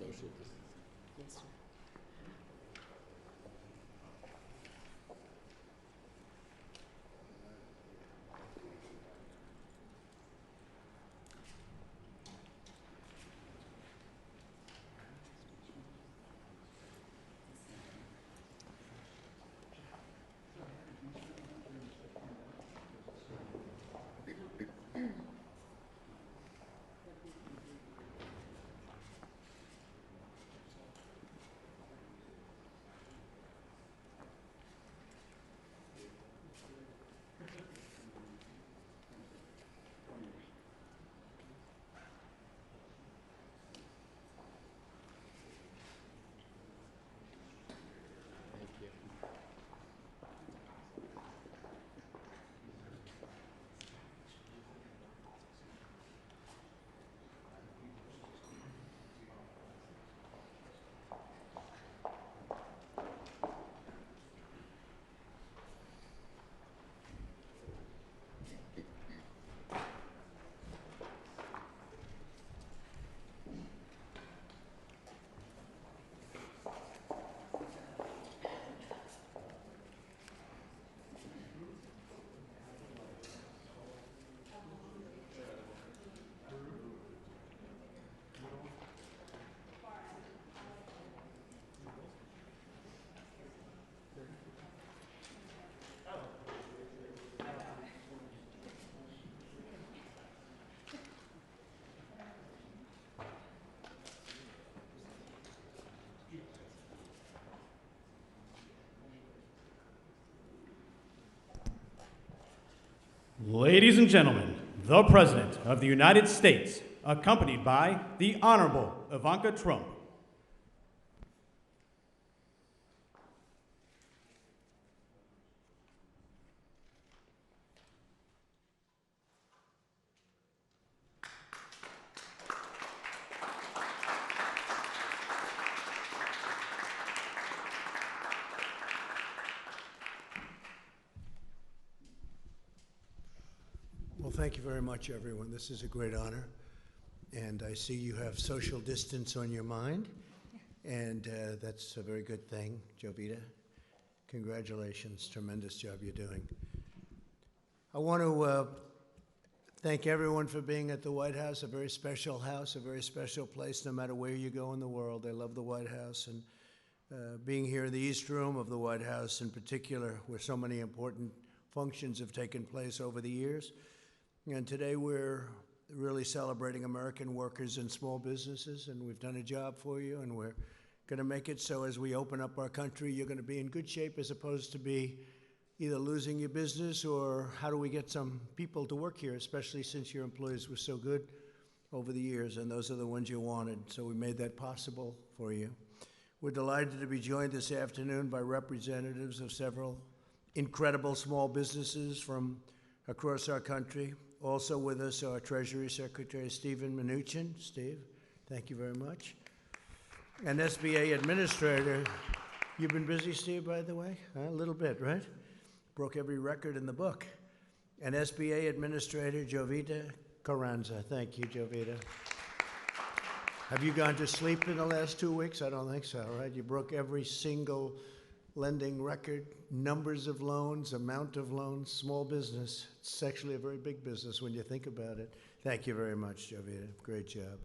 social distance. Yes, sir. Thank you. Ladies and gentlemen, the President of the United States, accompanied by the Honorable Ivanka Trump. Well, thank you very much, everyone. This is a great honor. And I see you have social distance on your mind, and that's a very good thing. Jovita, congratulations. Tremendous job you're doing. I want to thank everyone for being at the White House, a very special house, a very special place, no matter where you go in the world. I love the White House, and being here in the East Room of the White House in particular, where so many important functions have taken place over the years. And today we're really celebrating American workers and small businesses, and we've done a job for you, and we're going to make it so as we open up our country, you're going to be in good shape as opposed to be either losing your business or how do we get some people to work here, especially since your employees were so good over the years, and those are the ones you wanted. So we made that possible for you. We're delighted to be joined this afternoon by representatives of several incredible small businesses from across our country. Also with us, our Treasury Secretary, Stephen Mnuchin. Steve, thank you very much. And SBA Administrator. You've been busy, Steve, by the way? A little bit, right? Broke every record in the book. And SBA Administrator, Jovita Carranza. Thank you, Jovita. Have you gone to sleep in the last 2 weeks? I don't think so, right? You broke every single lending record, numbers of loans, amount of loans, small business. It's actually a very big business when you think about it. Thank you very much, Jovita. Great job.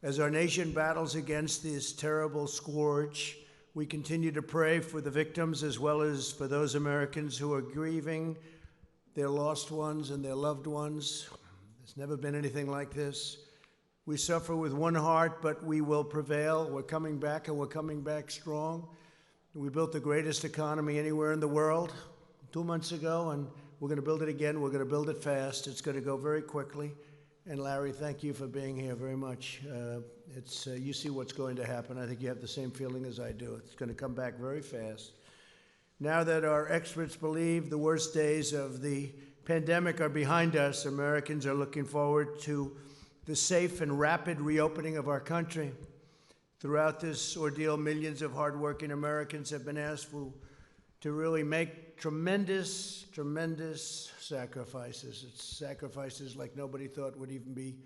As our nation battles against this terrible scourge, we continue to pray for the victims as well as for those Americans who are grieving their lost ones and their loved ones. There's never been anything like this. We suffer with one heart, but we will prevail. We're coming back, and we're coming back strong. We built the greatest economy anywhere in the world 2 months ago, and we're going to build it again. We're going to build it fast. It's going to go very quickly. And Larry, thank you for being here very much. You see what's going to happen. I think you have the same feeling as I do. It's going to come back very fast. Now that our experts believe the worst days of the pandemic are behind us, Americans are looking forward to the safe and rapid reopening of our country. Throughout this ordeal, millions of hardworking Americans have been asked to really make tremendous, tremendous sacrifices. It's sacrifices like nobody thought would even be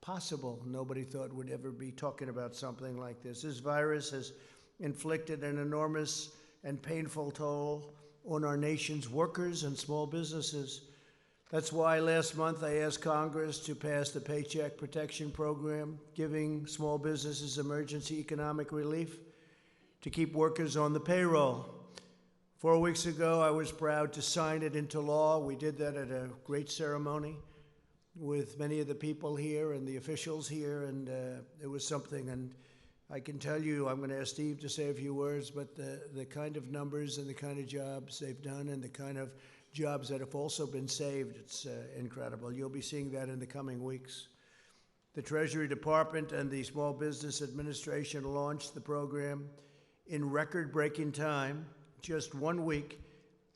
possible. Nobody thought would ever be talking about something like this. This virus has inflicted an enormous and painful toll on our nation's workers and small businesses. That's why last month I asked Congress to pass the Paycheck Protection Program, giving small businesses emergency economic relief to keep workers on the payroll. 4 weeks ago, I was proud to sign it into law. We did that at a great ceremony with many of the people here and the officials here, and it was something. And I can tell you, I'm going to ask Steve to say a few words, but the kind of numbers and the kind of jobs they've done and the kind of jobs that have also been saved, it's incredible. You'll be seeing that in the coming weeks. The Treasury Department and the Small Business Administration launched the program in record-breaking time, just 1 week,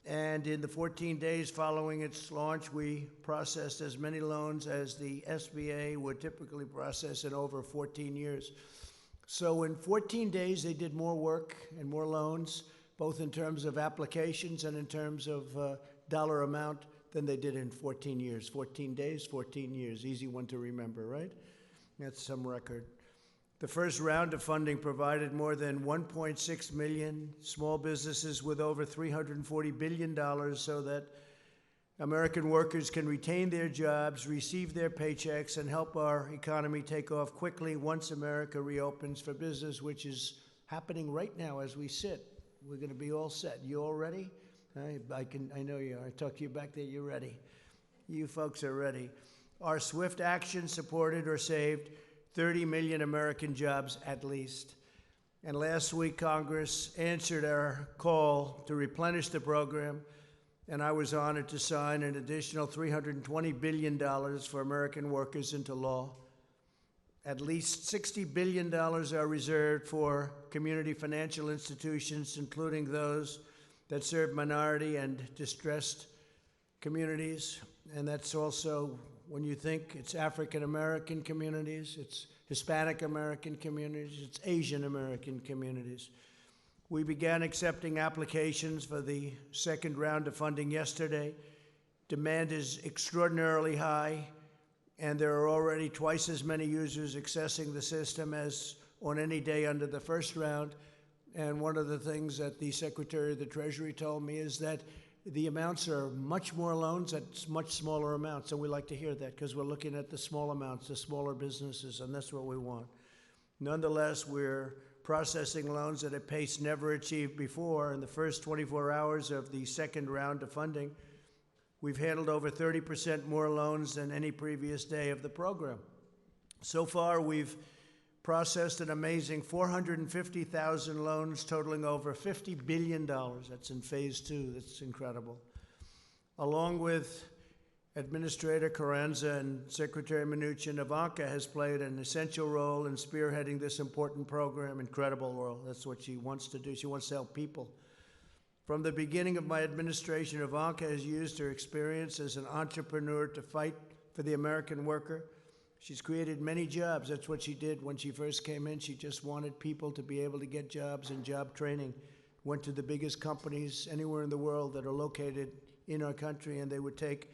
and in the 14 days following its launch, we processed as many loans as the SBA would typically process in over 14 years. So in 14 days, they did more work and more loans, both in terms of applications and in terms of dollar amount, than they did in 14 years. 14 days, 14 years. Easy one to remember, right? That's some record. The first round of funding provided more than 1.6 million small businesses with over $340 billion so that American workers can retain their jobs, receive their paychecks, and help our economy take off quickly once America reopens for business, which is happening right now as we sit. We're going to be all set. You all ready? I know you are. I talked to you back there. You're ready. You folks are ready. Our swift action supported or saved 30 million American jobs at least. And last week, Congress answered our call to replenish the program, and I was honored to sign an additional $320 billion for American workers into law. At least $60 billion are reserved for community financial institutions, including those that serve minority and distressed communities. And that's also, when you think it's African American communities, it's Hispanic American communities, it's Asian American communities. We began accepting applications for the second round of funding yesterday. Demand is extraordinarily high, and there are already twice as many users accessing the system as on any day under the first round. And one of the things that the Secretary of the Treasury told me is that the amounts are much more loans at much smaller amounts, and we like to hear that because we're looking at the small amounts, the smaller businesses, and that's what we want. Nonetheless, we're processing loans at a pace never achieved before. In the first 24 hours of the second round of funding, we've handled over 30% more loans than any previous day of the program. So far, we've processed an amazing 450,000 loans totaling over $50 billion. That's in phase 2. That's incredible. Along with Administrator Carranza and Secretary Mnuchin, Ivanka has played an essential role in spearheading this important program. Incredible role. That's what she wants to do. She wants to help people. From the beginning of my administration, Ivanka has used her experience as an entrepreneur to fight for the American worker. She's created many jobs. That's what she did when she first came in. She just wanted people to be able to get jobs and job training. Went to the biggest companies anywhere in the world that are located in our country, and they would take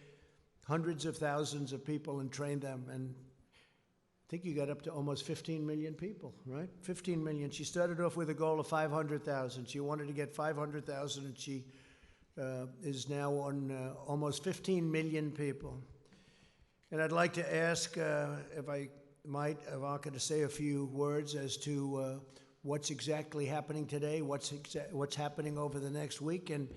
hundreds of thousands of people and train them. And I think you got up to almost 15 million people, right? 15 million. She started off with a goal of 500,000. She wanted to get 500,000, and she is now on almost 15 million people. And I'd like to ask, if I might, Ivanka, to say a few words as to what's exactly happening today, what's happening over the next week, and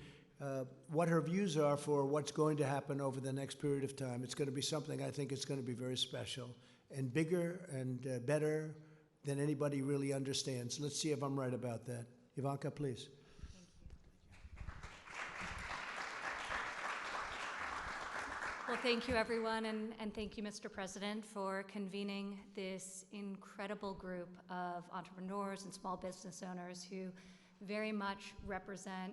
what her views are for what's going to happen over the next period of time. It's going to be something I think it's going to be very special and bigger and better than anybody really understands. Let's see if I'm right about that. Ivanka, please. Well, thank you, everyone, and thank you, Mr. President, for convening this incredible group of entrepreneurs and small business owners who very much represent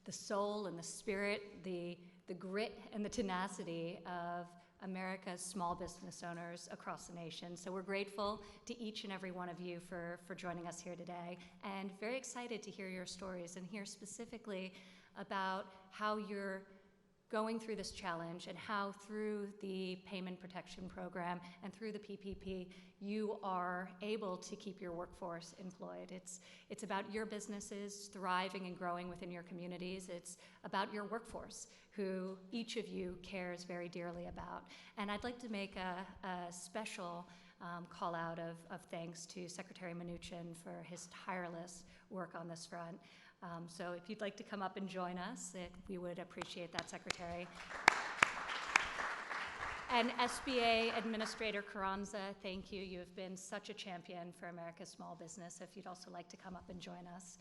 the soul and the spirit, the grit and the tenacity of America's small business owners across the nation. So we're grateful to each and every one of you for joining us here today, and very excited to hear your stories and hear specifically about how you're going through this challenge and how through the Payment Protection Program and through the PPP, you are able to keep your workforce employed. It's about your businesses thriving and growing within your communities. It's about your workforce, who each of you cares very dearly about. And I'd like to make a special call out of thanks to Secretary Mnuchin for his tireless work on this front. So if you'd like to come up and join us, we would appreciate that, Secretary. And SBA Administrator Carranza, thank you. You have been such a champion for America's small business. If you'd also like to come up and join us.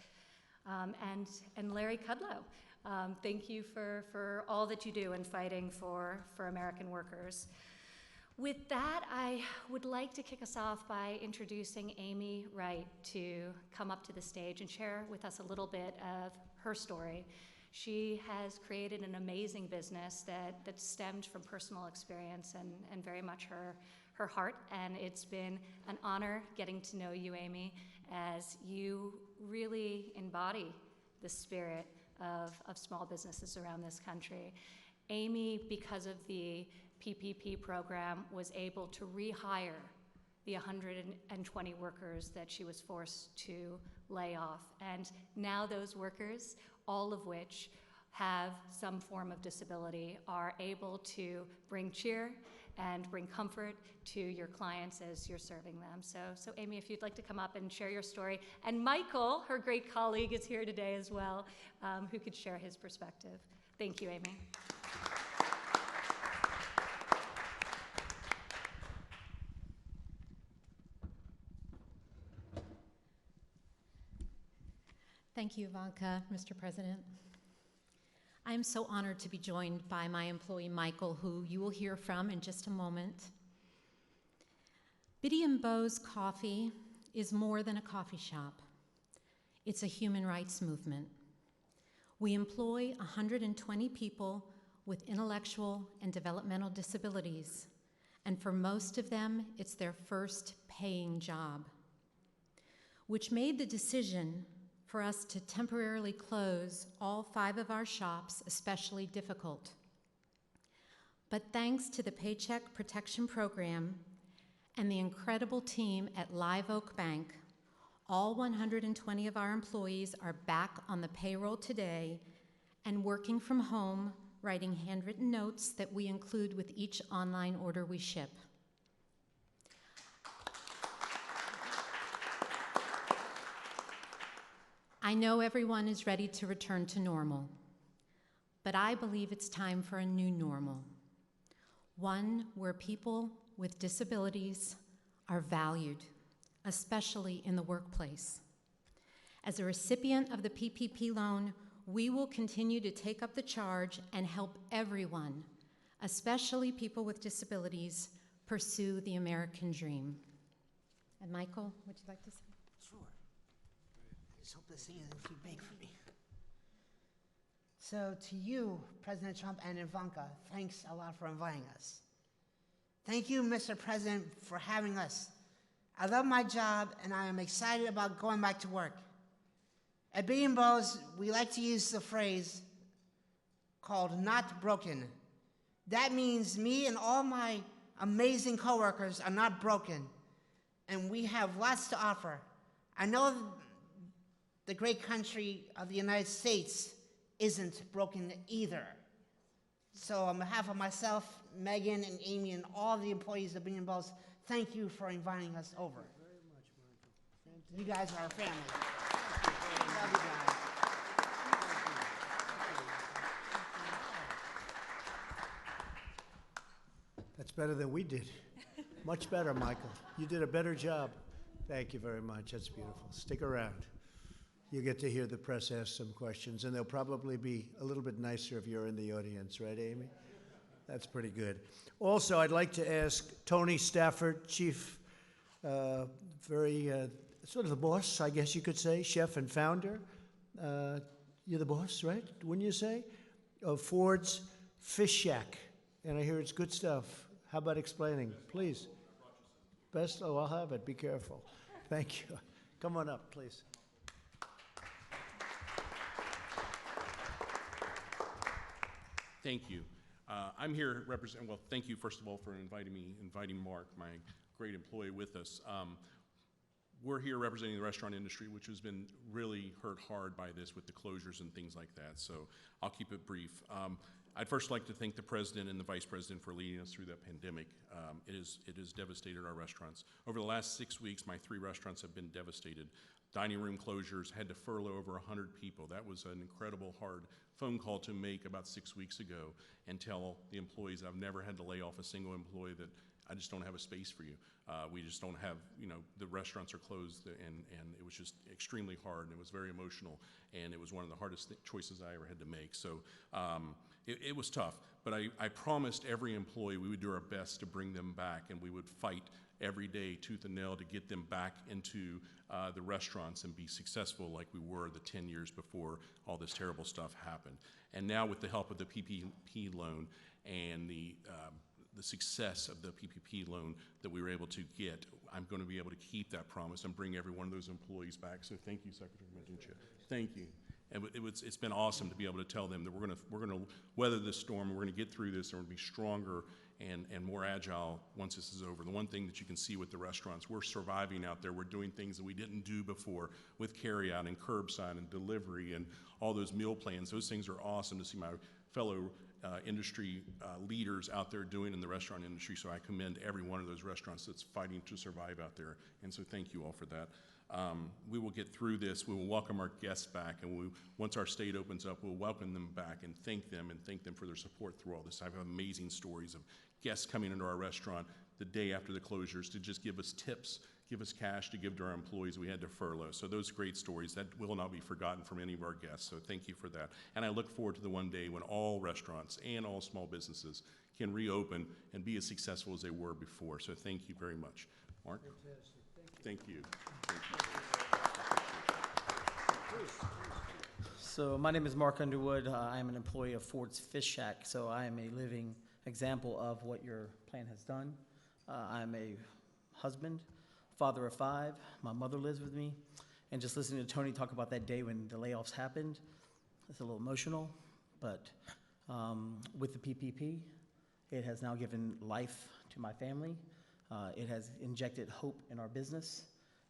And Larry Kudlow, thank you for all that you do in fighting for American workers. With that, I would like to kick us off by introducing Amy Wright to come up to the stage and share with us a little bit of her story. She has created an amazing business that stemmed from personal experience and very much her heart, and it's been an honor getting to know you, Amy, as you really embody the spirit of small businesses around this country. Amy, because of the PPP program, was able to rehire the 120 workers that she was forced to lay off. And now those workers, all of which have some form of disability, are able to bring cheer and bring comfort to your clients as you're serving them. So Amy, if you'd like to come up and share your story. And Michael, her great colleague, is here today as well, who could share his perspective. Thank you, Amy. Thank you, Ivanka, Mr. President. I am so honored to be joined by my employee, Michael, who you will hear from in just a moment. Biddy & Beau's Coffee is more than a coffee shop. It's a human rights movement. We employ 120 people with intellectual and developmental disabilities, and for most of them, it's their first paying job, which made the decision for us to temporarily close all 5 of our shops especially difficult. But thanks to the Paycheck Protection Program and the incredible team at Live Oak Bank, all 120 of our employees are back on the payroll today and working from home, writing handwritten notes that we include with each online order we ship. I know everyone is ready to return to normal, but I believe it's time for a new normal, one where people with disabilities are valued, especially in the workplace. As a recipient of the PPP loan, we will continue to take up the charge and help everyone, especially people with disabilities, pursue the American dream. And Michael, would you like to say? Sure. I just hope this thing isn't too big for me. So to you, President Trump and Ivanka, thanks a lot for inviting us. Thank you, Mr. President, for having us. I love my job, and I am excited about going back to work. At Biddy & Beau's, we like to use the phrase called not broken. That means me and all my amazing coworkers are not broken, and we have lots to offer. I know the great country of the United States isn't broken either. So on behalf of myself, Megan, and Amy, and all the employees of Biddy & Beau's, thank you for inviting us over. You guys are our family. Love you guys. That's better than we did. Much better, Michael. You did a better job. Thank you very much. That's beautiful. Stick around. You get to hear the press ask some questions, and they'll probably be a little bit nicer if you're in the audience, right, Amy? That's pretty good. Also, I'd like to ask Tony Stafford, chief, sort of the boss, I guess you could say, chef and founder. You're the boss, right? Wouldn't you say? Of Ford's Fish Shack. And I hear it's good stuff. How about explaining, please? Best? Oh, I'll have it. Be careful. Thank you. Come on up, please. Thank you. I'm here representing, well, thank you first of all for inviting Mark, my great employee with us. We're here representing the restaurant industry, which has been really hurt hard by this with the closures and things like that, so I'll keep it brief. I'd first like to thank the President and the Vice President for leading us through that pandemic. It has devastated our restaurants. Over the last 6 weeks, my 3 restaurants have been devastated. Dining room closures, had to furlough over 100 people. That was an incredible hard phone call to make about 6 weeks ago and tell the employees I've never had to lay off a single employee that I just don't have a space for you. We just don't have, the restaurants are closed, and it was just extremely hard, and it was very emotional, and it was one of the hardest choices I ever had to make. So it was tough, but I promised every employee we would do our best to bring them back, and we would fight every day, tooth and nail, to get them back into the restaurants and be successful like we were the 10 years before all this terrible stuff happened. And now with the help of the PPP loan and the success of the PPP loan that we were able to get, I'm going to be able to keep that promise and bring every one of those employees back. So thank you, Secretary Meduncha. Thank you. And it's been awesome to be able to tell them that we're gonna weather this storm, we're gonna get through this, and we're gonna be stronger and more agile once this is over. The one thing that you can see with the restaurants, we're surviving out there. We're doing things that we didn't do before with carryout and curbside and delivery and all those meal plans. Those things are awesome to see my fellow industry leaders out there doing in the restaurant industry, so I commend every one of those restaurants that's fighting to survive out there, and so thank you all for that. We will get through this. We will welcome our guests back, and once our state opens up, we'll welcome them back and thank them for their support through all this. I have amazing stories of guests coming into our restaurant the day after the closures to just give us tips, give us cash to give to our employees we had to furlough. So those great stories, that will not be forgotten from any of our guests, so thank you for that. And I look forward to the one day when all restaurants and all small businesses can reopen and be as successful as they were before. So thank you very much. Mark? Fantastic. Thank you. So my name is Mark Underwood. I am an employee of Ford's Fish Shack, so I am a living example of what your plan has done. I'm a husband, father of 5. My mother lives with me. And just listening to Tony talk about that day when the layoffs happened, it's a little emotional, but with the PPP, it has now given life to my family. It has injected hope in our business,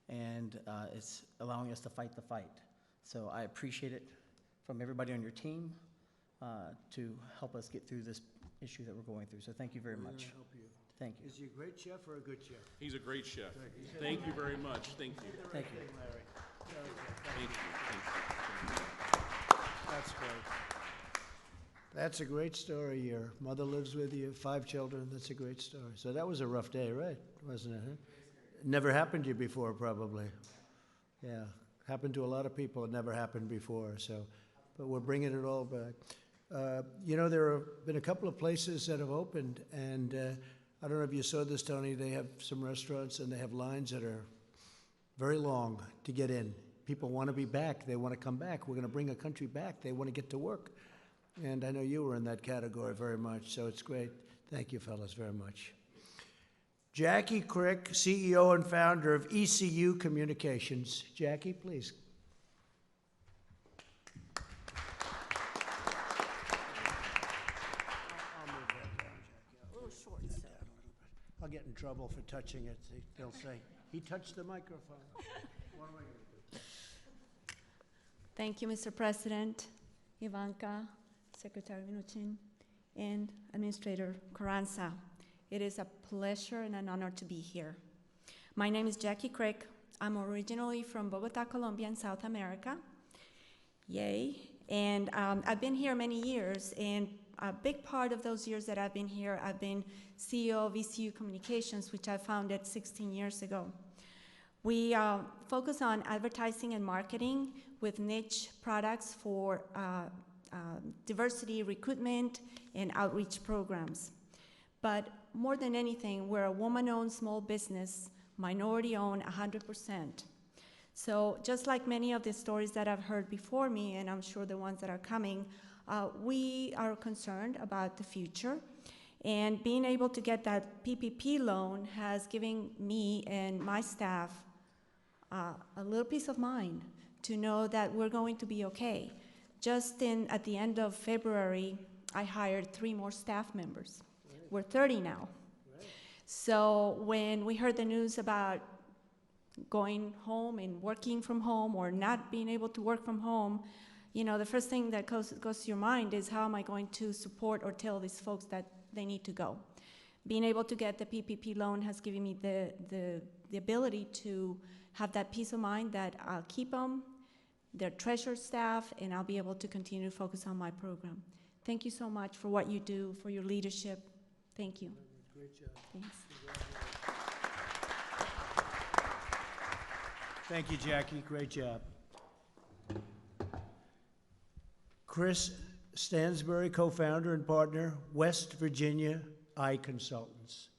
and it's allowing us to fight the fight. So I appreciate it from everybody on your team to help us get through this issue that we're going through. So thank you very much. We're gonna help you. Thank you. Is he a great chef or a good chef? He's a great chef. Thank you very much. Thank you. Thank you. Larry. Thank you. That's great. That's a great story. Your mother lives with you, 5 children. That's a great story. So that was a rough day, right? Wasn't it? Huh? Never happened to you before, probably. Yeah, happened to a lot of people. It never happened before. So, but we're bringing it all back. There have been a couple of places that have opened, and I don't know if you saw this, Tony. They have some restaurants, and they have lines that are very long to get in. People want to be back. They want to come back. We're going to bring a country back. They want to get to work. And I know you were in that category very much, so it's great. Thank you, fellas, very much. Jackie Crick, CEO and founder of ECU Communications. Jackie, please. I'll move that down, Jackie. A little short, so. I'll get in trouble for touching it. They'll say, he touched the microphone. What am I going to do? Thank you, Mr. President, Ivanka, Secretary Mnuchin, and Administrator Carranza. It is a pleasure and an honor to be here. My name is Jackie Crick. I'm originally from Bogota, Colombia, in South America. Yay. And I've been here many years, and a big part of those years that I've been here, I've been CEO of ECU Communications, which I founded 16 years ago. We focus on advertising and marketing with niche products for diversity recruitment and outreach programs. But more than anything, we're a woman-owned small business, minority-owned 100%. So just like many of the stories that I've heard before me, and I'm sure the ones that are coming, we are concerned about the future. And being able to get that PPP loan has given me and my staff a little peace of mind to know that we're going to be okay. Just at the end of February, I hired 3 more staff members. We're 30 now. So when we heard the news about going home and working from home or not being able to work from home, you know, the first thing that goes to your mind is, how am I going to support or tell these folks that they need to go? Being able to get the PPP loan has given me the ability to have that peace of mind that I'll keep them, their treasured staff, and I'll be able to continue to focus on my program. Thank you so much for what you do, for your leadership. Thank you. Great job. Thanks. Thank you, Jackie. Great job. Chris Stansbury, co-founder and partner, West Virginia Eye Consultants.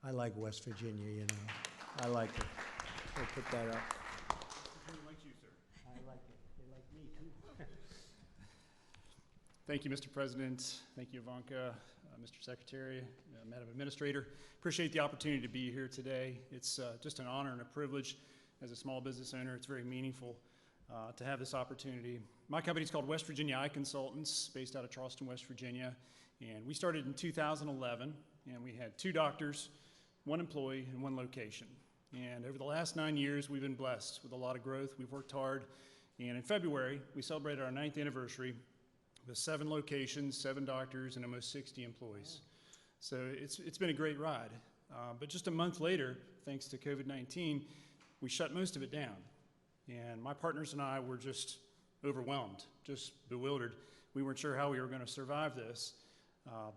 I like West Virginia, you know. I like it. We'll put that up. They like you, sir. I like it. They like me, too. Thank you, Mr. President. Thank you, Ivanka, Mr. Secretary, Madam Administrator. Appreciate the opportunity to be here today. It's just an honor and a privilege as a small business owner. It's very meaningful to have this opportunity. My company is called West Virginia Eye Consultants, based out of Charleston, West Virginia. And we started in 2011, and we had 2 doctors, 1 employee, and 1 location. And over the last 9 years, we've been blessed with a lot of growth. We've worked hard. And in February, we celebrated our 9th anniversary with 7 locations, 7 doctors, and almost 60 employees. So it's been a great ride. But just a month later, thanks to COVID-19, we shut most of it down. And my partners and I were just overwhelmed, just bewildered. We weren't sure how we were going to survive this.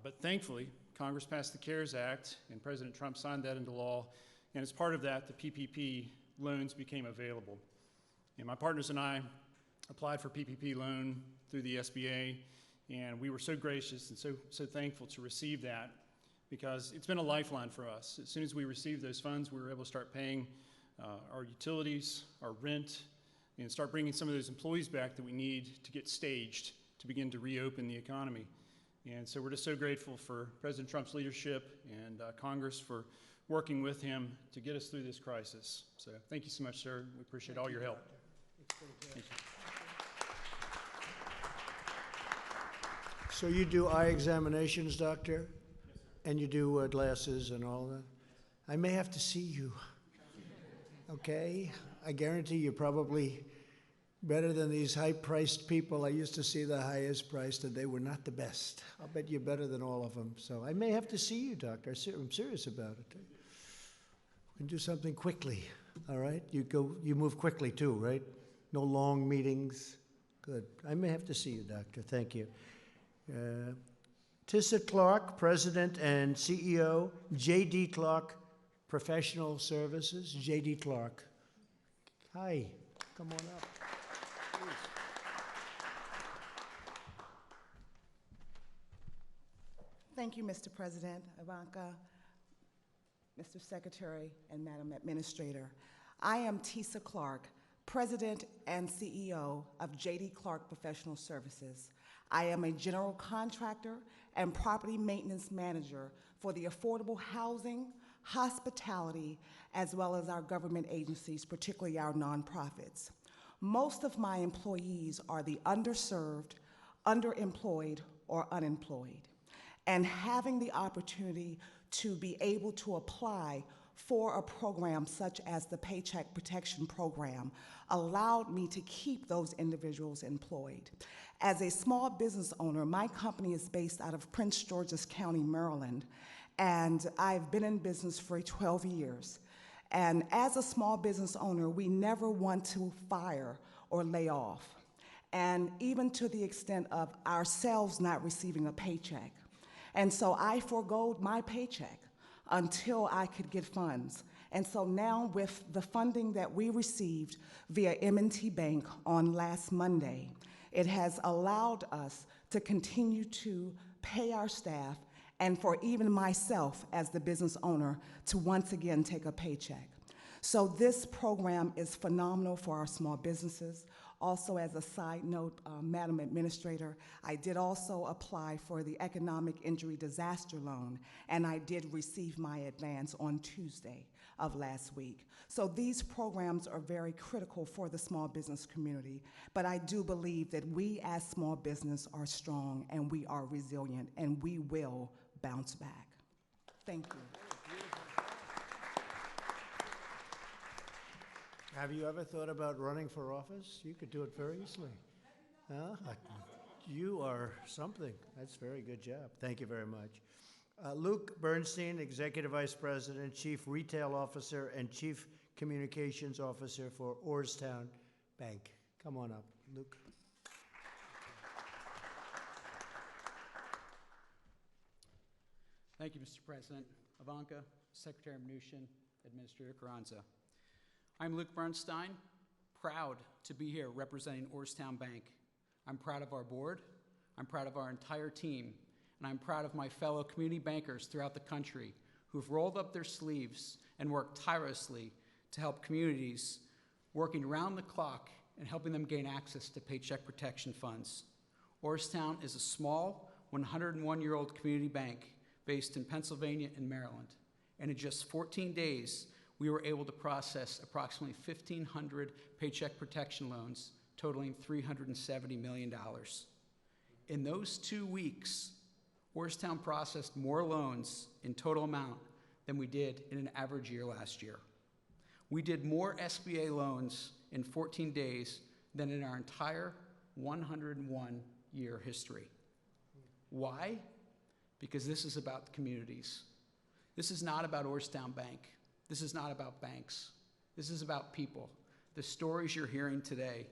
But thankfully, Congress passed the CARES Act, and President Trump signed that into law. And as part of that, the PPP loans became available. And my partners and I applied for PPP loan through the SBA, and we were so gracious and so thankful to receive that, because it's been a lifeline for us. As soon as we received those funds, we were able to start paying our utilities, our rent, and start bringing some of those employees back that we need to get staged to begin to reopen the economy. And so we're just so grateful for President Trump's leadership and Congress for working with him to get us through this crisis. So thank you so much, sir. We appreciate all your help. Thank you. So you do eye examinations, doctor? Yes, sir. And you do glasses and all that? I may have to see you. Okay? I guarantee you're probably better than these high-priced people. I used to see the highest priced, and they were not the best. I'll bet you're better than all of them. So I may have to see you, doctor. I'm serious about it. We can do something quickly, all right? You move quickly too, right? No long meetings. Good. I may have to see you, doctor. Thank you. Tissa Clark, President and CEO, J.D. Clark Professional Services. J.D. Clark. Hi. Come on up. Please. Thank you, Mr. President, Ivanka, Mr. Secretary, and Madam Administrator. I am Tissa Clark, President and CEO of J.D. Clark Professional Services. I am a general contractor and property maintenance manager for the affordable housing, hospitality, as well as our government agencies, particularly our nonprofits. Most of my employees are the underserved, underemployed, or unemployed. And having the opportunity to be able to apply for a program such as the Paycheck Protection Program allowed me to keep those individuals employed. As a small business owner, my company is based out of Prince George's County, Maryland, and I've been in business for 12 years. And as a small business owner, we never want to fire or lay off, and even to the extent of ourselves not receiving a paycheck. And so I forgoed my paycheck until I could get funds. And so now with the funding that we received via M&T Bank on last Monday, it has allowed us to continue to pay our staff, and for even myself as the business owner to once again take a paycheck. So this program is phenomenal for our small businesses. Also, as a side note, Madam Administrator, I did also apply for the Economic Injury Disaster Loan, and I did receive my advance on Tuesday. of last week. So these programs are very critical for the small business community, but I do believe that we as small business are strong and we are resilient and we will bounce back. Thank you. Have you ever thought about running for office? You could do it very easily. Huh? You are something. That's a very good job. Thank you very much. Luke Bernstein, Executive Vice President, Chief Retail Officer, and Chief Communications Officer for Orrstown Bank. Come on up, Luke. Thank you, Mr. President. Ivanka, Secretary Mnuchin, Administrator Carranza. I'm Luke Bernstein, proud to be here representing Orrstown Bank. I'm proud of our board, I'm proud of our entire team, and I'm proud of my fellow community bankers throughout the country who've rolled up their sleeves and worked tirelessly to help communities working around the clock and helping them gain access to Paycheck Protection funds. Orrstown is a small 101-year-old community bank based in Pennsylvania and Maryland. And in just 14 days, we were able to process approximately 1,500 Paycheck Protection loans totaling $370 million. In those 2 weeks, Orrstown processed more loans in total amount than we did in an average year last year. We did more SBA loans in 14 days than in our entire 101-year history. Why? Because this is about the communities. This is not about Orrstown Bank. This is not about banks. This is about people. The stories you're hearing today.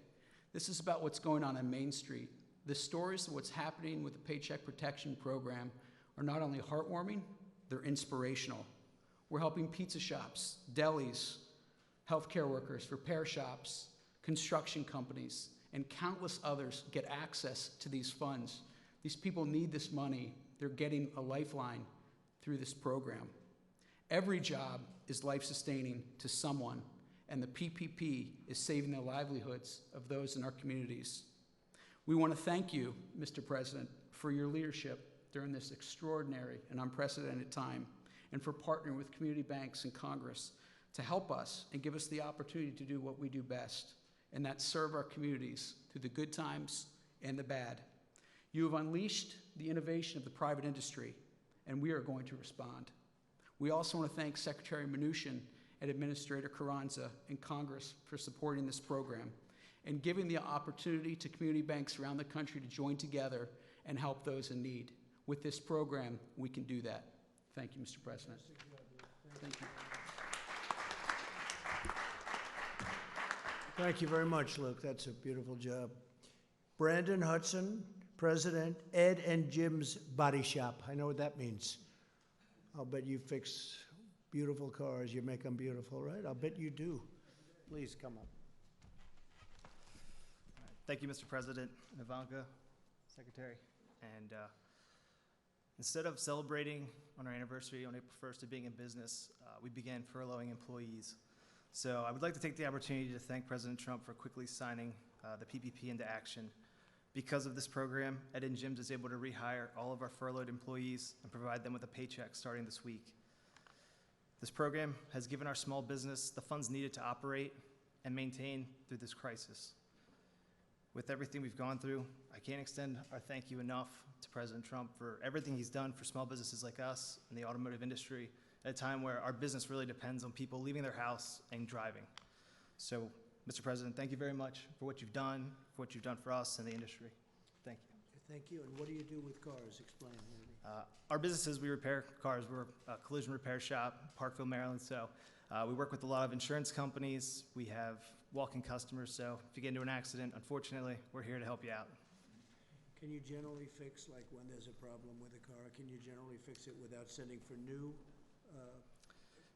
This is about what's going on Main Street. The stories of what's happening with the Paycheck Protection Program are not only heartwarming, they're inspirational. We're helping pizza shops, delis, healthcare workers, repair shops, construction companies, and countless others get access to these funds. These people need this money. They're getting a lifeline through this program. Every job is life-sustaining to someone, and the PPP is saving the livelihoods of those in our communities. We want to thank you, Mr. President, for your leadership during this extraordinary and unprecedented time, and for partnering with community banks and Congress to help us and give us the opportunity to do what we do best, and that's serve our communities through the good times and the bad. You have unleashed the innovation of the private industry, and we are going to respond. We also want to thank Secretary Mnuchin and Administrator Carranza and Congress for supporting this program and giving the opportunity to community banks around the country to join together and help those in need. With this program, we can do that. Thank you, Mr. President. Thank you. Thank you very much, Luke. That's a beautiful job. Brandon Hudson, President, Ed and Jim's Body Shop. I know what that means. I'll bet you fix beautiful cars. You make them beautiful, right? I'll bet you do. Please come up. Thank you, Mr. President, and Ivanka, Secretary. And instead of celebrating on our anniversary on April 1st of being in business, we began furloughing employees. So I would like to take the opportunity to thank President Trump for quickly signing the PPP into action. Because of this program, Ed and Jim's is able to rehire all of our furloughed employees and provide them with a paycheck starting this week. This program has given our small business the funds needed to operate and maintain through this crisis. With everything we've gone through, I can't extend our thank you enough to President Trump for everything he's done for small businesses like us in the automotive industry at a time where our business really depends on people leaving their house and driving. So, Mr. President, thank you very much for what you've done for us and the industry. Thank you. Thank you. And what do you do with cars? Explain. Our businesses, we repair cars. We're a collision repair shop, Parkville, Maryland. So we work with a lot of insurance companies. We have walk-in customers. So if you get into an accident, unfortunately, we're here to help you out. Can you generally fix, like when there's a problem with a car, can you generally fix it without sending for new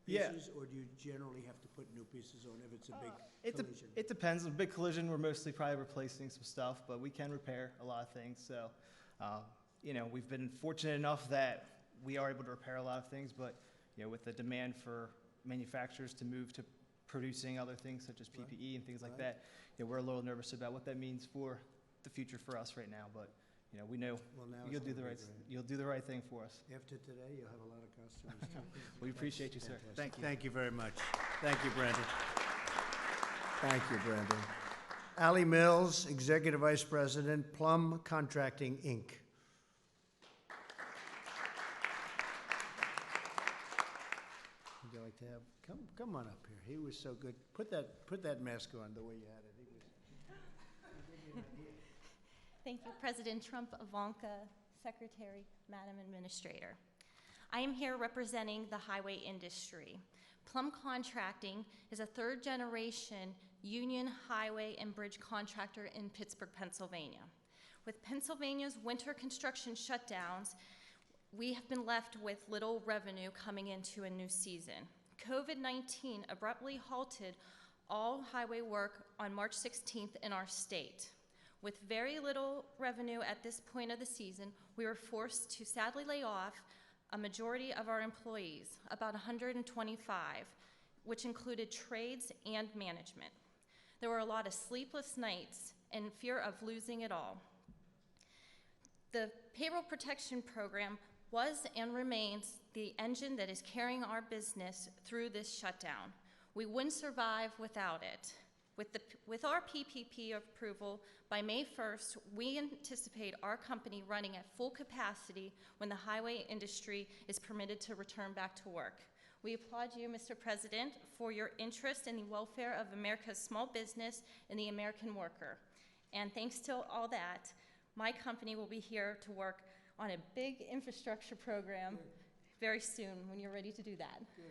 pieces? Or do you generally have to put new pieces on if it's a big collision? It depends. A big collision, we're mostly probably replacing some stuff, but we can repair a lot of things. So, you know, we've been fortunate enough that we are able to repair a lot of things, but, you know, with the demand for manufacturers to move to producing other things such as PPE and things like that, you know, we're a little nervous about what that means for the future for us right now. But, you know, we know Well, now you'll it's do gonna the be right, great. you'll do the right thing for us. After today, you'll have a lot of customers too. We appreciate you, sir. Fantastic. Thank you. Thank you very much. Thank you, Brandon. Thank you, Brandon. Allie Mills, Executive Vice President, Plum Contracting, Inc. Would you like to have, come on up here. He was so good. Put that mask on the way you had it. He was. Thank you, President Trump, Ivanka, Secretary, Madam Administrator. I am here representing the highway industry. Plum Contracting is a third-generation union highway and bridge contractor in Pittsburgh, Pennsylvania. With Pennsylvania's winter construction shutdowns, we have been left with little revenue coming into a new season. COVID-19 abruptly halted all highway work on March 16th in our state. With very little revenue at this point of the season, we were forced to sadly lay off a majority of our employees, about 125, which included trades and management. There were a lot of sleepless nights and fear of losing it all. The Payroll Protection Program was and remains the engine that is carrying our business through this shutdown. We wouldn't survive without it. With our PPP approval, by May 1st, we anticipate our company running at full capacity when the highway industry is permitted to return back to work. We applaud you, Mr. President, for your interest in the welfare of America's small business and the American worker. And thanks to all that, my company will be here to work on a big infrastructure program very soon when you're ready to do that. Good.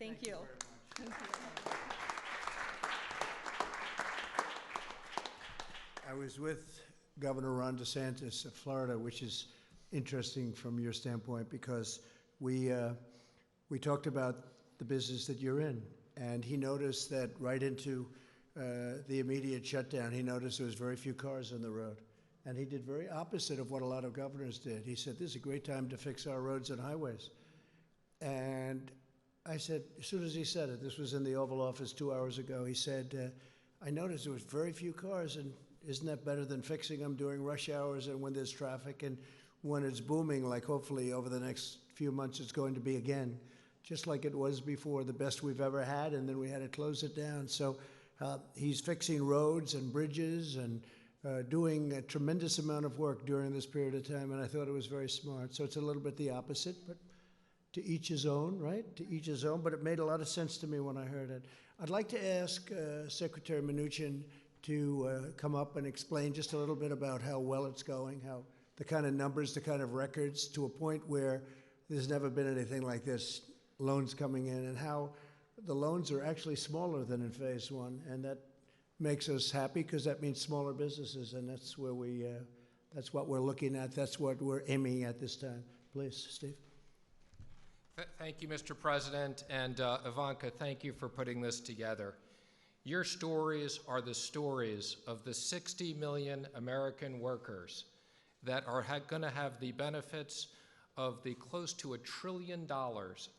Thank you. Very much. Thank you. I was with Governor Ron DeSantis of Florida, which is interesting from your standpoint because we talked about the business that you're in, and he noticed that right into the immediate shutdown, he noticed there was very few cars on the road. And he did very opposite of what a lot of governors did. He said, this is a great time to fix our roads and highways. And I said, as soon as he said it, this was in the Oval Office 2 hours ago, he said, I noticed there was very few cars, and isn't that better than fixing them during rush hours and when there's traffic and when it's booming, like hopefully over the next few months it's going to be again, just like it was before, the best we've ever had, and then we had to close it down. So he's fixing roads and bridges and doing a tremendous amount of work during this period of time, and I thought it was very smart. So it's a little bit the opposite, but to each his own, right? To each his own, but it made a lot of sense to me when I heard it. I'd like to ask Secretary Mnuchin to come up and explain just a little bit about how well it's going, how the kind of numbers, the kind of records, to a point where there's never been anything like this, loans coming in, and how the loans are actually smaller than in phase one, and that makes us happy because that means smaller businesses, and that's where that's what we're looking at, that's what we're aiming at this time. Please, Steve. Thank you, Mr. President, and Ivanka, thank you for putting this together. Your stories are the stories of the 60 million American workers that are going to have the benefits of the close to $1 trillion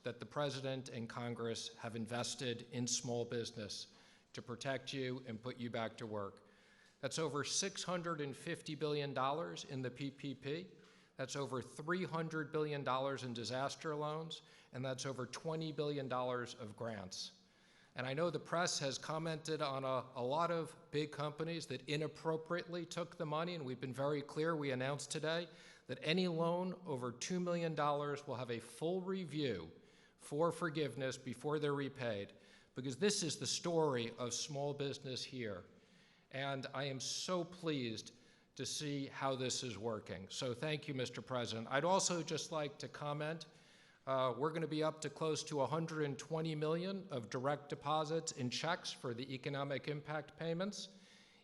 that the President and Congress have invested in small business to protect you and put you back to work. That's over $650 billion in the PPP. That's over $300 billion in disaster loans, and that's over $20 billion of grants. And I know the press has commented on a lot of big companies that inappropriately took the money, and we've been very clear. We announced today that any loan over $2 million will have a full review for forgiveness before they're repaid, because this is the story of small business here. And I am so pleased to see how this is working. So thank you, Mr. President. I'd also just like to comment, we're going to be up to close to 120 million of direct deposits and checks for the economic impact payments.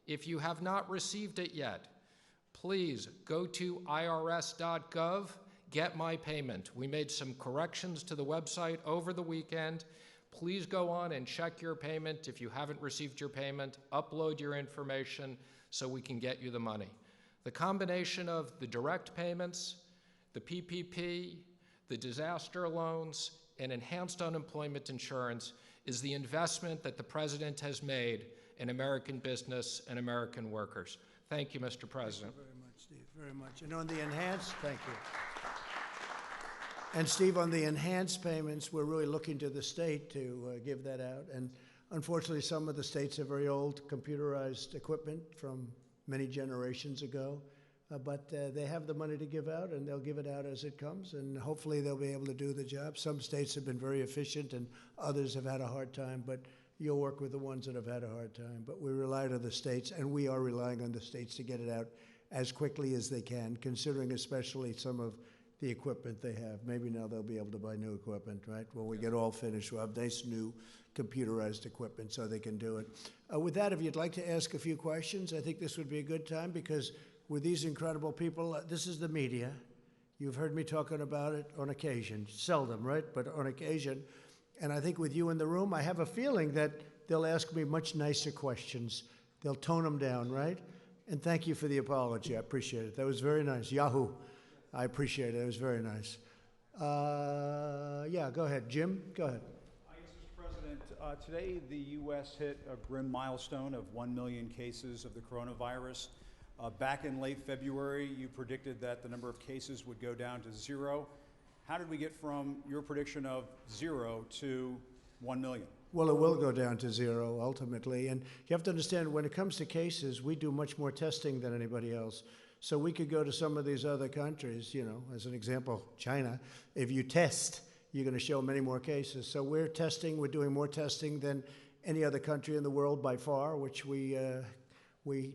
If you have not received it yet, please go to irs.gov, get my payment. We made some corrections to the website over the weekend. Please go on and check your payment. If you haven't received your payment, upload your information so we can get you the money. The combination of the direct payments, the PPP, the disaster loans, and enhanced unemployment insurance is the investment that the President has made in American business and American workers. Thank you, Mr. President. Thank you very much, Steve. Very very much. And on the enhanced, thank you. And Steve, on the enhanced payments, we're really looking to the state to give that out. And unfortunately, some of the states have very old computerized equipment from many generations ago. But they have the money to give out, and they'll give it out as it comes, and hopefully they'll be able to do the job. Some states have been very efficient, and others have had a hard time, but you'll work with the ones that have had a hard time. But we rely on the states, and we are relying on the states to get it out as quickly as they can, considering especially some of the equipment they have. Maybe now they'll be able to buy new equipment, right? When we get all finished, we'll have nice new computerized equipment so they can do it. With that, if you'd like to ask a few questions, I think this would be a good time, because with these incredible people, this is the media. You've heard me talking about it on occasion, seldom, right? But on occasion. And I think with you in the room, I have a feeling that they'll ask me much nicer questions. They'll tone them down, right? And thank you for the apology. I appreciate it. That was very nice. Yahoo. I appreciate it. It was very nice. Yeah, go ahead. Jim, go ahead. Yes, Mr. President. Today, the U.S. hit a grim milestone of 1 million cases of the coronavirus. Back in late February, you predicted that the number of cases would go down to 0. How did we get from your prediction of 0 to 1 million? Well, it will go down to 0 ultimately. And you have to understand, when it comes to cases, we do much more testing than anybody else. So we could go to some of these other countries, you know, as an example, China. If you test, you're going to show many more cases. So we're doing more testing than any other country in the world by far, which we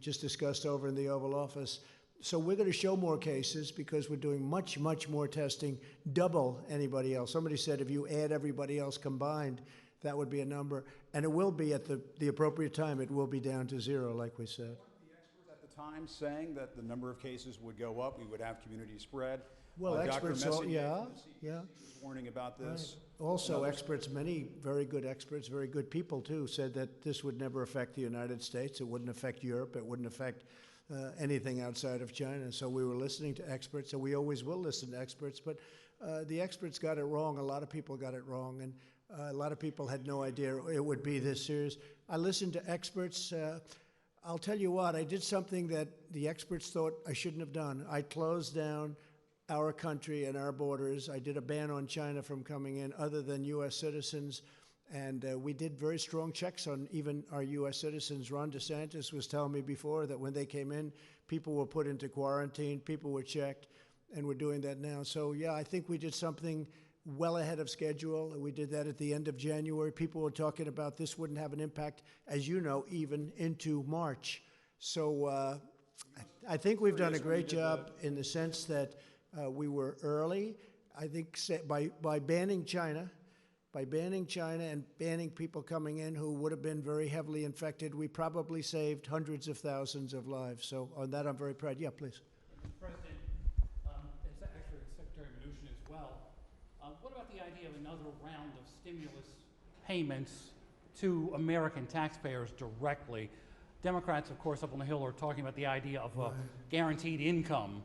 just discussed over in the Oval Office. So we're going to show more cases because we're doing much, much more testing, double anybody else. Somebody said if you add everybody else combined, that would be a number. And it will be at the appropriate time, it will be down to 0, like we said. Weren't the experts at the time saying that the number of cases would go up, we would have community spread? Well, experts, Dr. Messier yeah, from the CDC was warning about this. Right. Also, experts, many very good experts, very good people too, said that this would never affect the United States. It wouldn't affect Europe. It wouldn't affect anything outside of China. So we were listening to experts, and we always will listen to experts. But the experts got it wrong. A lot of people got it wrong, and a lot of people had no idea it would be this serious. I listened to experts. I'll tell you what, I did something that the experts thought I shouldn't have done. I closed down our country and our borders. I did a ban on China from coming in other than U.S. citizens, and we did very strong checks on even our U.S. citizens. Ron DeSantis was telling me before that when they came in, people were put into quarantine, people were checked, and we're doing that now. So, yeah, I think we did something well ahead of schedule. We did that at the end of January. People were talking about this wouldn't have an impact, as you know, even into March. So I think we've done a great job in the sense that we were early. I think by banning China and banning people coming in who would have been very heavily infected, we probably saved hundreds of thousands of lives. So on that, I'm very proud. Yeah, please. President, it's actually Secretary Mnuchin as well. What about the idea of another round of stimulus payments to American taxpayers directly? Democrats, of course, up on the Hill are talking about the idea of a guaranteed income,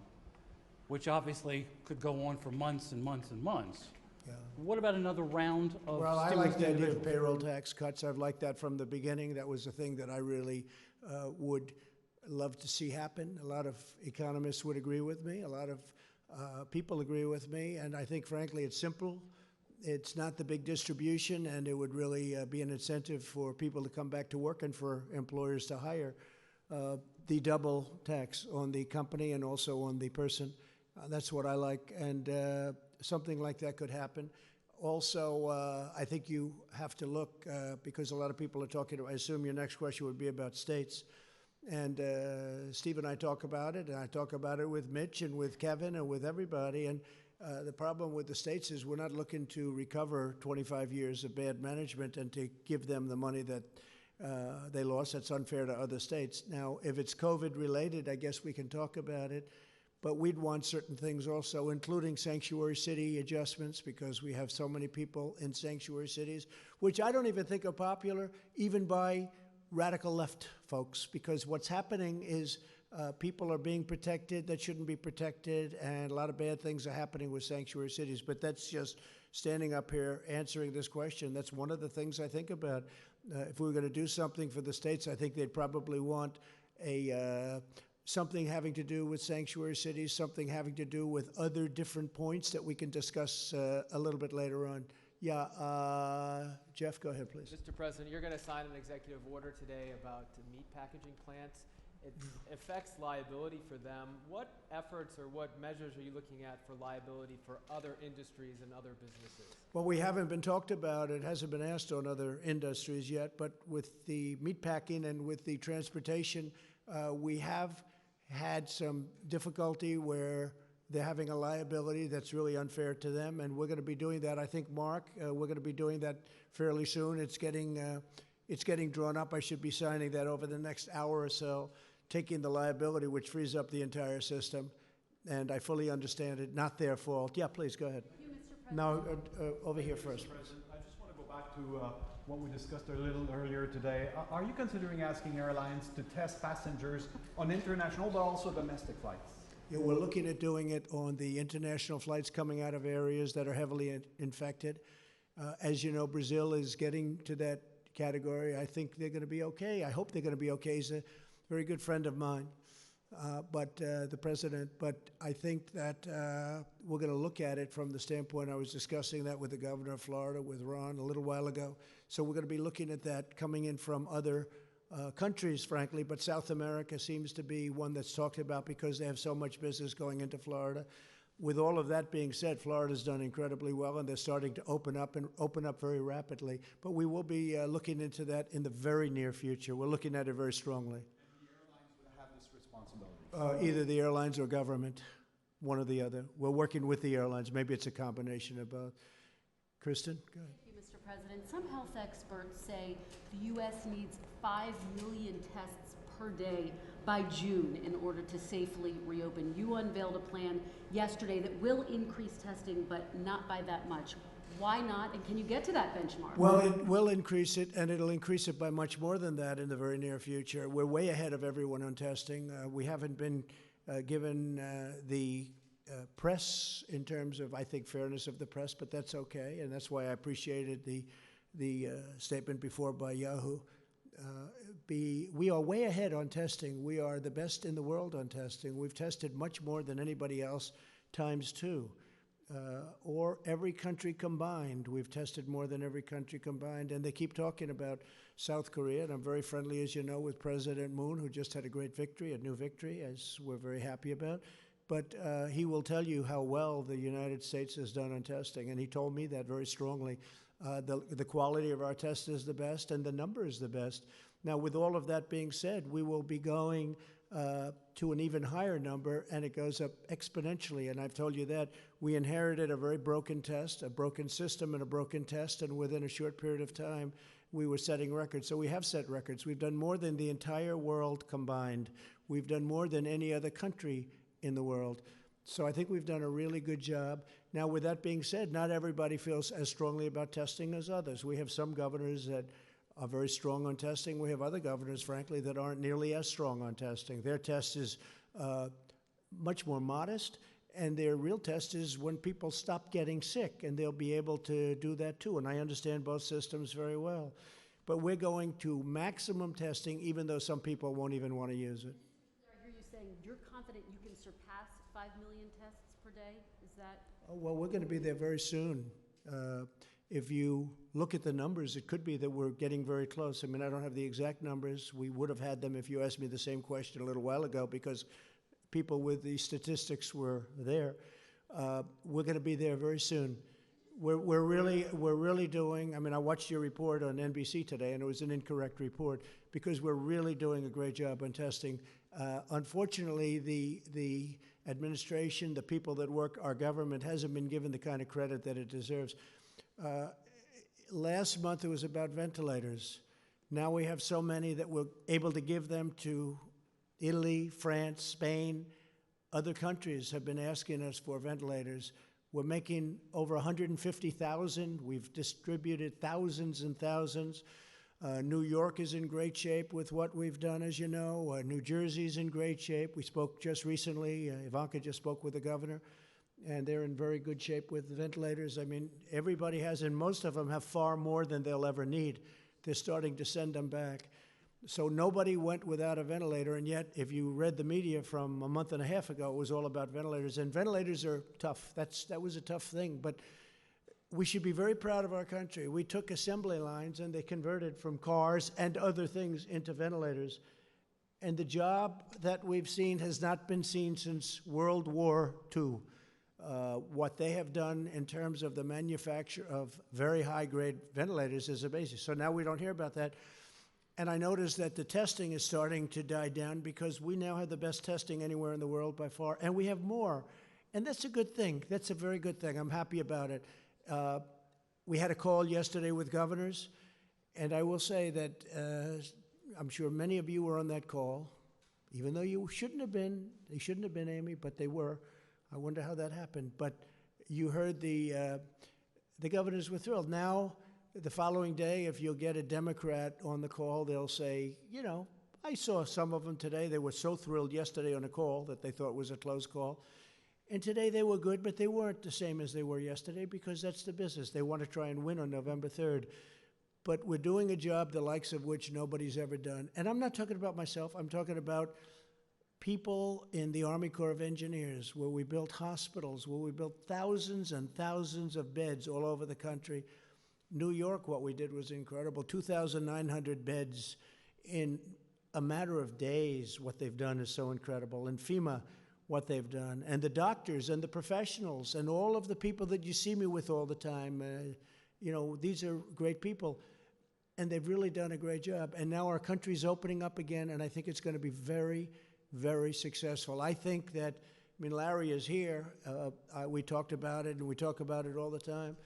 which obviously could go on for months and months and months. Yeah. What about another round of Well, I like the idea of payroll tax cuts. I've liked that from the beginning. That was a thing that I really would love to see happen. A lot of economists would agree with me. A lot of people agree with me. And I think, frankly, it's simple. It's not the big distribution, and it would really be an incentive for people to come back to work and for employers to hire. The double tax on the company and also on the person. That's what I like, and something like that could happen. Also, I think you have to look, because a lot of people are talking, I assume your next question would be about states. And Steve and I talk about it, and I talk about it with Mitch and with Kevin and with everybody. And the problem with the states is we're not looking to recover 25 years of bad management and to give them the money that they lost. That's unfair to other states. Now, if it's COVID related, I guess we can talk about it. But we'd want certain things also, including sanctuary city adjustments, because we have so many people in sanctuary cities, which I don't even think are popular, even by radical left folks, because what's happening is people are being protected that shouldn't be protected, and a lot of bad things are happening with sanctuary cities. But that's just standing up here answering this question. That's one of the things I think about. If we were going to do something for the states, I think they'd probably want a something having to do with sanctuary cities, something having to do with other different points that we can discuss a little bit later on. Yeah, Jeff, go ahead, please. Mr. President, you're going to sign an executive order today about meat packaging plants. It affects liability for them. What efforts or what measures are you looking at for liability for other industries and other businesses? Well, we haven't been talked about. It hasn't been asked on other industries yet, but with the meatpacking and with the transportation, we have had some difficulty where they're having a liability that's really unfair to them, and we're going to be doing that. I think, Mark, we're going to be doing that fairly soon. It's getting drawn up. I should be signing that over the next hour or so, taking the liability, which frees up the entire system. And I fully understand it. Not their fault. Yeah, please go ahead. Thank you, Mr. President. No, over here first. Mr. President, I just want to go back to what we discussed a little earlier today. Are you considering asking airlines to test passengers on international but also domestic flights? Yeah, we're looking at doing it on the international flights coming out of areas that are heavily infected. As you know, Brazil is getting to that category. I think they're going to be okay. I hope they're going to be okay. He's a very good friend of mine, the president. But I think that we're going to look at it from the standpoint, I was discussing that with the governor of Florida, with Ron, a little while ago. So we're going to be looking at that coming in from other countries, frankly, but South America seems to be one that's talked about because they have so much business going into Florida. With all of that being said, Florida's done incredibly well, and they're starting to open up very rapidly. But we will be looking into that in the very near future. We're looking at it very strongly. And the airlines will have this responsibility? Either the airlines or government, one or the other. We're working with the airlines. Maybe it's a combination of both. Kristen, go ahead. Thank you, Mr. President. Some health experts say the U.S. needs 5 million tests per day by June in order to safely reopen. You unveiled a plan yesterday that will increase testing, but not by that much. Why not? And can you get to that benchmark? Well, it will increase it, and it'll increase it by much more than that in the very near future. We're way ahead of everyone on testing. We haven't been given the press in terms of, I think, fairness of the press, but that's okay, and that's why I appreciated the statement before by Yahoo. We are way ahead on testing. We are the best in the world on testing. We've tested much more than anybody else ×2. Or every country combined. We've tested more than every country combined. And they keep talking about South Korea, and I'm very friendly, as you know, with President Moon, who just had a great victory, a new victory, as we're very happy about. But he will tell you how well the United States has done on testing, and he told me that very strongly. The quality of our test is the best, and the number is the best. Now, with all of that being said, we will be going to an even higher number, and it goes up exponentially. And I've told you that. We inherited a very broken test, a broken system and a broken test, and within a short period of time, we were setting records. So we have set records. We've done more than the entire world combined. We've done more than any other country in the world. So I think we've done a really good job. Now, with that being said, not everybody feels as strongly about testing as others. We have some governors that are very strong on testing. We have other governors, frankly, that aren't nearly as strong on testing. Their test is much more modest, and their real test is when people stop getting sick, and they'll be able to do that too. And I understand both systems very well. But we're going to maximum testing, even though some people won't even want to use it. I hear you saying you're confident you can surpass 5 million tests per day? Is that? Oh, well, we're going to be there very soon. If you look at the numbers, it could be that we're getting very close. I mean, I don't have the exact numbers. We would have had them if you asked me the same question a little while ago, because people with the statistics were there. We're going to be there very soon. We're really doing, I mean, I watched your report on NBC today, and it was an incorrect report, because we're really doing a great job on testing. Unfortunately, the administration, the people that work our government, hasn't been given the kind of credit that it deserves. Last month it was about ventilators. Now we have so many that we're able to give them to Italy, France, Spain. Other countries have been asking us for ventilators. We're making over 150,000. We've distributed thousands and thousands. New York is in great shape with what we've done, as you know. New Jersey's in great shape. We spoke just recently. Ivanka just spoke with the governor, and they're in very good shape with the ventilators. I mean, everybody has, and most of them have far more than they'll ever need. They're starting to send them back. So nobody went without a ventilator, and yet if you read the media from a month and a half ago, it was all about ventilators, and ventilators are tough. That was a tough thing, but we should be very proud of our country. We took assembly lines and they converted from cars and other things into ventilators. And the job that we've seen has not been seen since World War II. What they have done in terms of the manufacture of very high-grade ventilators is amazing. So now we don't hear about that. And I noticed that the testing is starting to die down because we now have the best testing anywhere in the world by far, and we have more. And that's a good thing. That's a very good thing. I'm happy about it. We had a call yesterday with governors, and I will say that I'm sure many of you were on that call, even though you shouldn't have been. They shouldn't have been, Amy, but they were. I wonder how that happened. But you heard the governors were thrilled. Now, the following day, if you'll get a Democrat on the call, they'll say, you know, I saw some of them today. They were so thrilled yesterday on a call that they thought it was a close call. And today they were good, but they weren't the same as they were yesterday because that's the business. They want to try and win on November 3rd. But we're doing a job the likes of which nobody's ever done. And I'm not talking about myself. I'm talking about people in the Army Corps of Engineers, where we built hospitals, where we built thousands and thousands of beds all over the country. New York, what we did was incredible. 2,900 beds in a matter of days. What they've done is so incredible. And FEMA, what they've done. And the doctors and the professionals and all of the people that you see me with all the time, you know, these are great people. And they've really done a great job. And now our country's opening up again, and I think it's going to be very, very successful. I think that, I mean, Larry is here. We talked about it, and we talk about it all the time.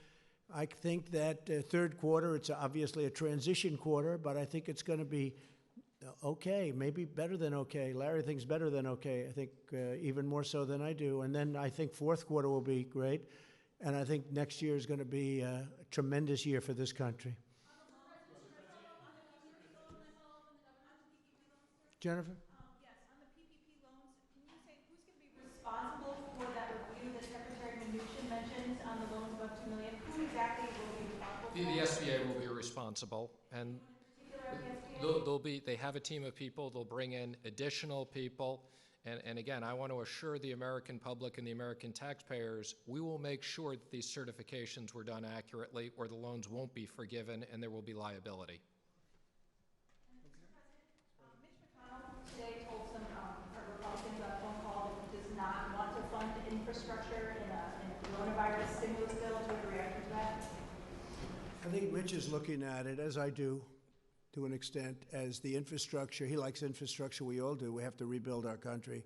I think that third quarter, it's obviously a transition quarter, but I think it's going to be okay, maybe better than okay. Larry thinks better than okay, I think even more so than I do. And then I think fourth quarter will be great. And I think next year is going to be a tremendous year for this country. Jennifer? Yes, on the PPP loans, can you say who's going to be responsible for that review that Secretary Mnuchin mentioned on the loans above $2 million? Who exactly will be responsible for that? The SBA will be responsible, and they have a team of people. They'll bring in additional people. And again, I want to assure the American public and the American taxpayers, we will make sure that these certifications were done accurately, or the loans won't be forgiven and there will be liability. Today told some Republicans on a phone call that he does not want to fund infrastructure in a coronavirus stimulus bill. Do you have a reaction to that? I think Mitch is looking at it, as I do, to an extent, as the infrastructure. He likes infrastructure. We all do. We have to rebuild our country.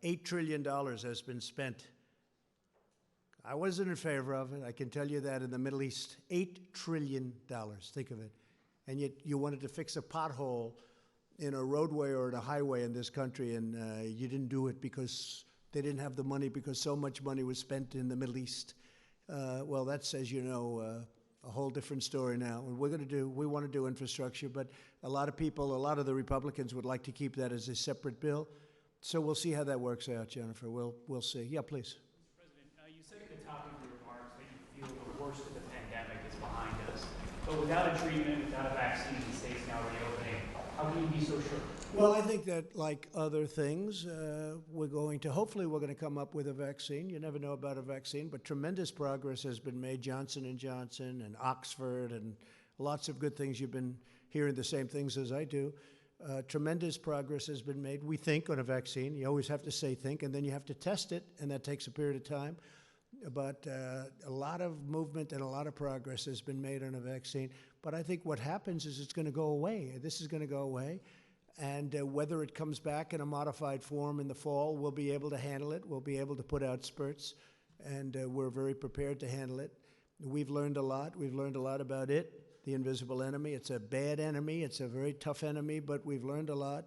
$8 trillion has been spent. I wasn't in favor of it. I can tell you that in the Middle East. $8 trillion. Think of it. And yet you wanted to fix a pothole in a roadway or in a highway in this country, and you didn't do it because they didn't have the money, because so much money was spent in the Middle East. Well, that's, as you know, a whole different story now. And we want to do infrastructure, but a lot of people, a lot of the Republicans would like to keep that as a separate bill. So we'll see how that works out, Jennifer. We'll see. Yeah, please. Mr. President, you said at the top of your remarks that you feel the worst of the pandemic is behind us. But without a treatment, without a vaccine, the state's now reopening. How can you be so sure? Well, I think that, like other things, hopefully we're going to come up with a vaccine. You never know about a vaccine, but tremendous progress has been made. Johnson & Johnson and Oxford and lots of good things. You've been hearing the same things as I do. Tremendous progress has been made, we think, on a vaccine. You always have to say think, and then you have to test it, and that takes a period of time. But a lot of movement and a lot of progress has been made on a vaccine. But I think what happens is it's going to go away. This is going to go away. And whether it comes back in a modified form in the fall, we'll be able to handle it. We'll be able to put out spurts. And we're very prepared to handle it. We've learned a lot. We've learned a lot about it, the invisible enemy. It's a bad enemy. It's a very tough enemy, but we've learned a lot.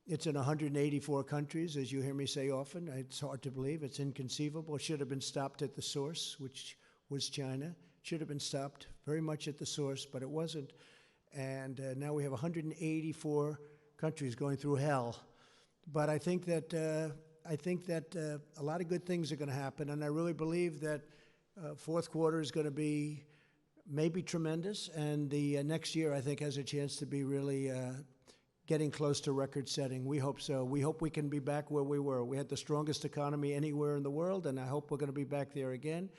It's in 184 countries, as you hear me say often. It's hard to believe. It's inconceivable. It should have been stopped at the source, which was China. It should have been stopped very much at the source, but it wasn't. And now we have 184 countries going through hell. But I think that a lot of good things are going to happen, and I really believe that fourth quarter is going to be maybe tremendous, and the next year I think has a chance to be really getting close to record setting. We hope so. We hope we can be back where we were. We had the strongest economy anywhere in the world, and I hope we're going to be back there again.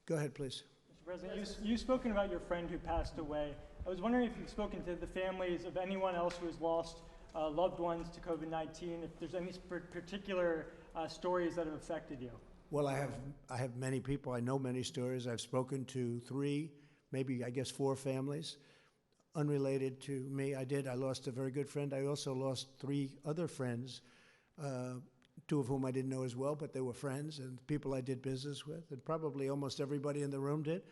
Go ahead, please. Mr. President, you've spoken about your friend who passed away. I was wondering if you've spoken to the families of anyone else who has lost loved ones to COVID-19, if there's any particular stories that have affected you. Well, I have many people. I know many stories. I've spoken to 3, maybe I guess 4 families unrelated to me. I lost a very good friend. I also lost 3 other friends, 2 of whom I didn't know as well, but they were friends and people I did business with, and probably almost everybody in the room did.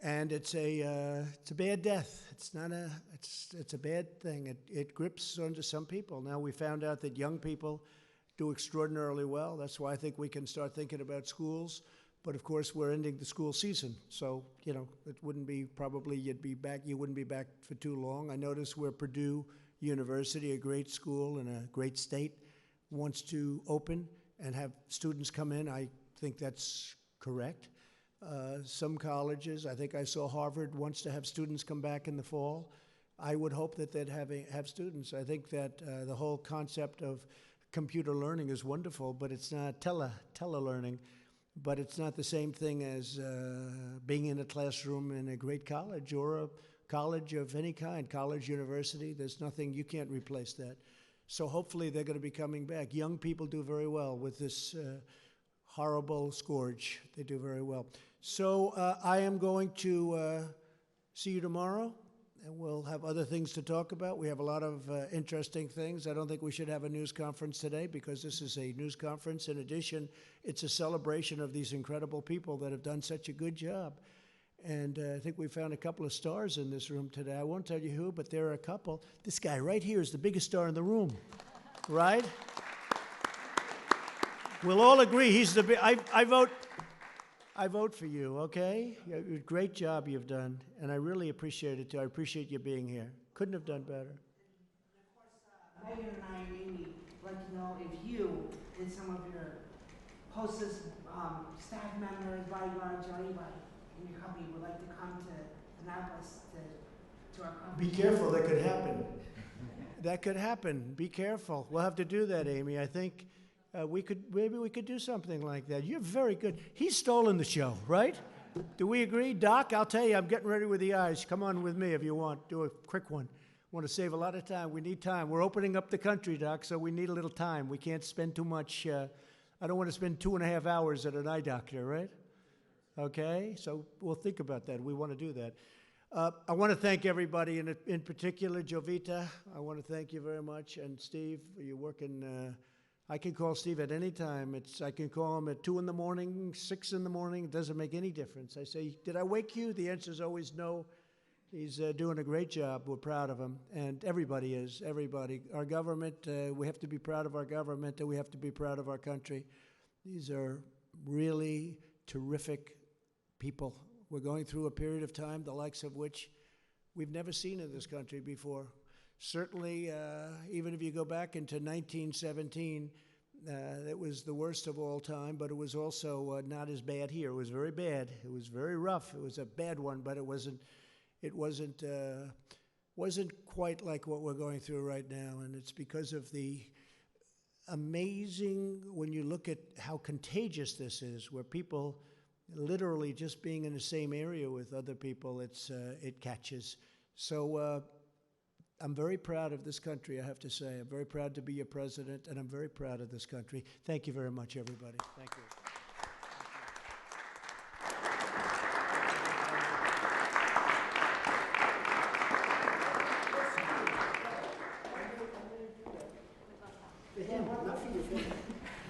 And it's a bad death. It's a bad thing. It grips onto some people. Now we found out that young people do extraordinarily well. That's why I think we can start thinking about schools. But of course, we're ending the school season, so it wouldn't be probably you wouldn't be back for too long. I noticed where Purdue University, a great school in a great state, wants to open and have students come in. I think that's correct. Some colleges, I think I saw Harvard wants to have students come back in the fall. I would hope that they'd have students. I think that the whole concept of computer learning is wonderful, but it's not tele-learning. But it's not the same thing as being in a classroom in a great college or a college of any kind, college, university. There's nothing, you can't replace that. So hopefully they're going to be coming back. Young people do very well with this horrible scourge. They do very well. So I am going to see you tomorrow, and we'll have other things to talk about. We have a lot of interesting things. I don't think we should have a news conference today because this is a news conference. In addition, it's a celebration of these incredible people that have done such a good job. And I think we found a couple of stars in this room today. I won't tell you who, but there are a couple. This guy right here is the biggest star in the room, right? We'll all agree he's the big. I vote for you, okay? Great job you've done, and I really appreciate it, too. I appreciate you being here. Couldn't have done better. Megan and I and Amy would like to know if you and some of your hostess, staff members, bodyguards, or anybody in your company would like to come to Annapolis to our company. Be careful, that could happen. That could happen. Be careful. We'll have to do that, Amy. I think maybe we could do something like that. You're very good. He's stolen the show, right? Do we agree? Doc, I'll tell you, I'm getting ready with the eyes. Come on with me if you want. Do a quick one. Want to save a lot of time. We need time. We're opening up the country, Doc, so we need a little time. We can't spend too much. I don't want to spend 2.5 hours at an eye doctor, right? Okay, so we'll think about that. We want to do that. I want to thank everybody, in particular, Jovita. I want to thank you very much. And Steve, you're working. I can call Steve at any time. I can call him at 2 in the morning, 6 in the morning. It doesn't make any difference. I say, did I wake you? The answer is always no. He's doing a great job. We're proud of him. And everybody is, everybody. Our government, we have to be proud of our government, and we have to be proud of our country. These are really terrific people. We're going through a period of time, the likes of which we've never seen in this country before. Certainly, even if you go back into 1917, it was the worst of all time, but it was also not as bad here. It was very bad. It was very rough. It was a bad one, but it wasn't quite like what we're going through right now. And it's because of the amazing, when you look at how contagious this is, where people literally just being in the same area with other people, it catches. So I'm very proud of this country, I have to say. I'm very proud to be your president, and I'm very proud of this country. Thank you very much, everybody. Thank you.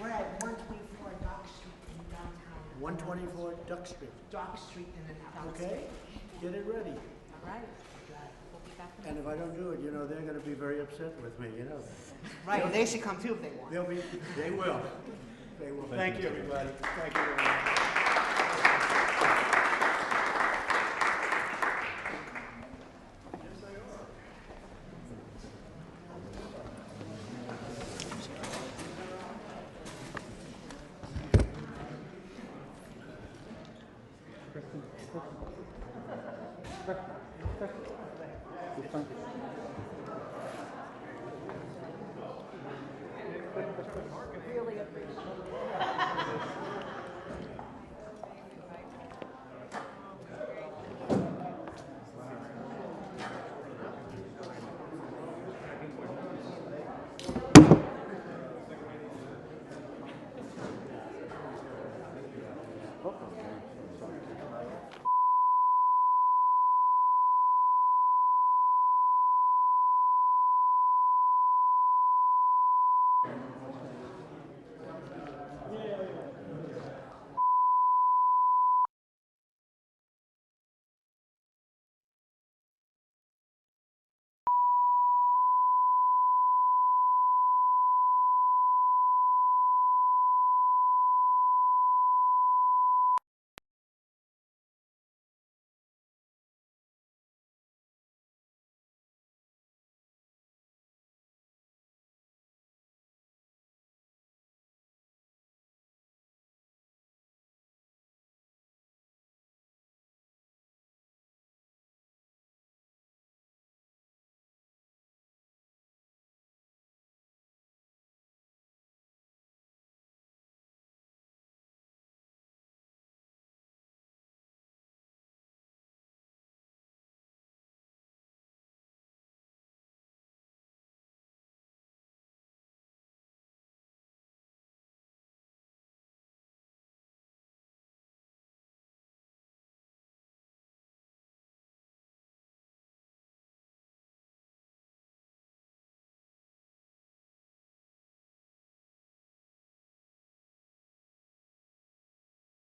We're at 124 Dock Street in downtown. 124 Duck Street. Dock Street in Annapolis. Okay, get it ready. All right. We'll be back. And if I don't do it, they're going to be very upset with me, that. Right, they should come too if they want. They will. They will. Thank you, everybody. Thank you very much.